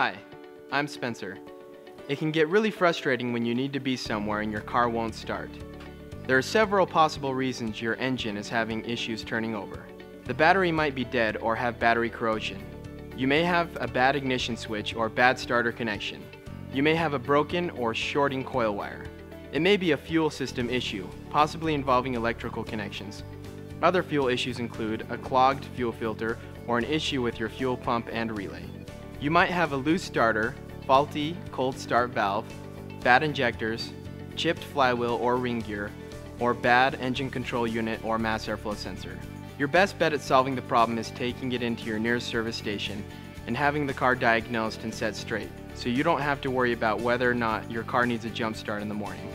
Hi, I'm Spencer. It can get really frustrating when you need to be somewhere and your car won't start. There are several possible reasons your engine is having issues turning over. The battery might be dead or have battery corrosion. You may have a bad ignition switch or bad starter connection. You may have a broken or shorting coil wire. It may be a fuel system issue, possibly involving electrical connections. Other fuel issues include a clogged fuel filter or an issue with your fuel pump and relay. You might have a loose starter, faulty cold start valve, bad injectors, chipped flywheel or ring gear, or bad engine control unit or mass airflow sensor. Your best bet at solving the problem is taking it into your nearest service station and having the car diagnosed and set straight, so you don't have to worry about whether or not your car needs a jump start in the morning.